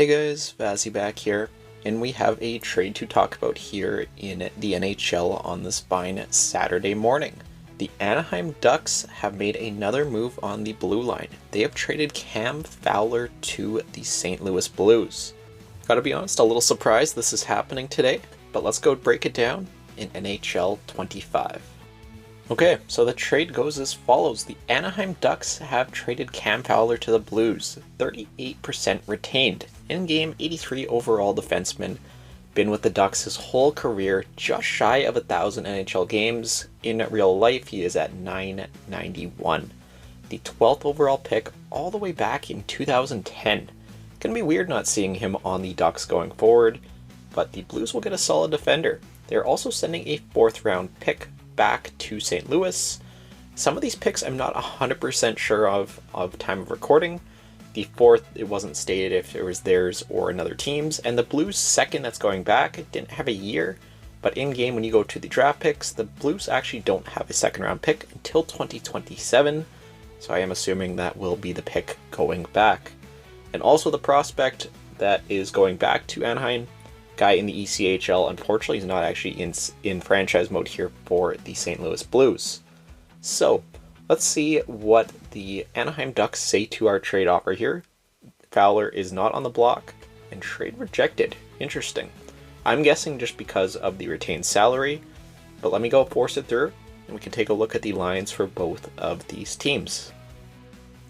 Hey guys, Vazzy back here, and we have a trade to talk about here in the NHL on this fine Saturday morning. The Anaheim Ducks have made another move on the blue line. They have traded Cam Fowler to the St. Louis Blues. Gotta be honest, a little surprised this is happening today, but let's go break it down in NHL 25. Okay, so the trade goes as follows. The Anaheim Ducks have traded Cam Fowler to the Blues, 38% retained. In-game 83 overall defenseman, been with the Ducks his whole career, just shy of 1,000 NHL games. In real life, he is at 991. The 12th overall pick all the way back in 2010. Gonna be weird not seeing him on the Ducks going forward, but the Blues will get a solid defender. They're also sending a 4th round pick back to St. Louis. Some of these picks I'm not 100% sure of time of recording. The 4th, it wasn't stated if it was theirs or another team's, and the Blues' 2nd that's going back, it didn't have a year, but in-game when you go to the draft picks, the Blues actually don't have a 2nd round pick until 2027, so I am assuming that will be the pick going back. And also the prospect that is going back to Anaheim, guy in the ECHL, unfortunately is not actually in franchise mode here for the St. Louis Blues. So let's see what the Anaheim Ducks say to our trade offer here. Fowler is not on the block and trade rejected. Interesting. I'm guessing just because of the retained salary, but let me go force it through and we can take a look at the lines for both of these teams.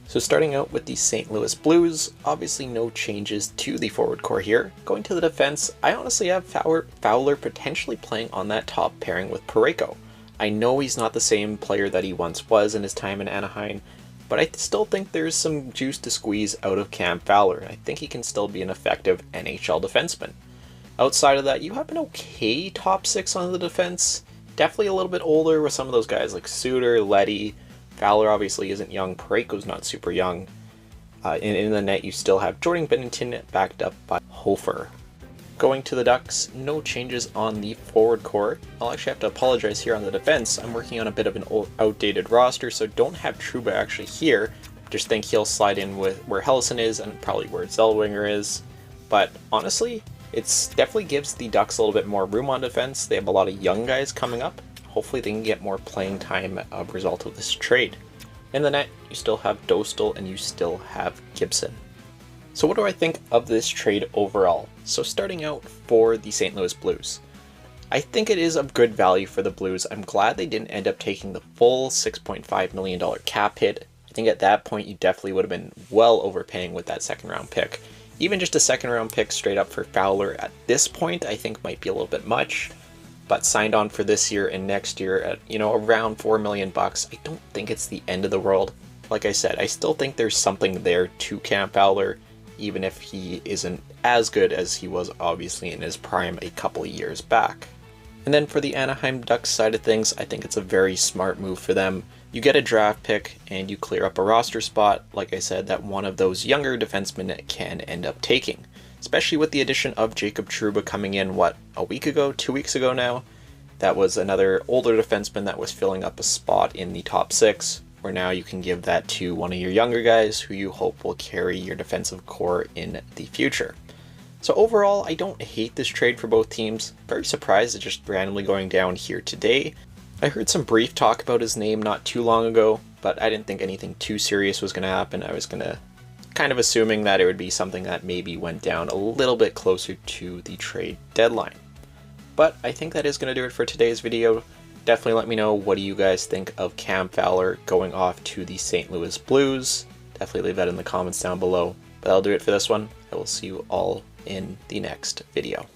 So starting out with the St. Louis Blues, obviously no changes to the forward core here. Going to the defense, I honestly have Fowler potentially playing on that top pairing with Parayko. I know he's not the same player that he once was in his time in Anaheim, but I still think there's some juice to squeeze out of Cam Fowler. I think he can still be an effective NHL defenseman. Outside of that, you have an okay top 6 on the defense. Definitely a little bit older with some of those guys like Suter, Leddy. Fowler obviously isn't young, Parayko's not super young. In the net you still have Jordan Binnington backed up by Hofer. Going to the Ducks, no changes on the forward core. I'll actually have to apologize here on the defense. I'm working on a bit of an outdated roster, so don't have Trouba actually here. Just think he'll slide in with where Helleson is and probably where Zellweger is. But honestly, it definitely gives the Ducks a little bit more room on defense. They have a lot of young guys coming up. Hopefully they can get more playing time as a result of this trade. In the net, you still have Dostal and you still have Gibson. So what do I think of this trade overall? So starting out for the St. Louis Blues, I think it is of good value for the Blues. I'm glad they didn't end up taking the full $6.5 million cap hit. I think at that point you definitely would have been well overpaying with that 2nd round pick. Even just a 2nd round pick straight up for Fowler at this point I think might be a little bit much. But signed on for this year and next year at, around $4 million, I don't think it's the end of the world. Like I said, I still think there's something there to Cam Fowler, even if he isn't as good as he was obviously in his prime a couple of years back. And then for the Anaheim Ducks side of things, I think it's a very smart move for them. You get a draft pick and you clear up a roster spot, like I said, that one of those younger defensemen can end up taking. Especially with the addition of Jacob Trouba coming in, a week ago, 2 weeks ago now? That was another older defenseman that was filling up a spot in the top 6, where now you can give that to one of your younger guys who you hope will carry your defensive core in the future. So overall, I don't hate this trade for both teams. Very surprised it's just randomly going down here today. I heard some brief talk about his name not too long ago, but I didn't think anything too serious was going to happen. I was kind of assuming that it would be something that maybe went down a little bit closer to the trade deadline. But I think that is going to do it for today's video. Definitely let me know, what do you guys think of Cam Fowler going off to the St. Louis Blues? Definitely leave that in the comments down below. But that'll do it for this one. I will see you all in the next video.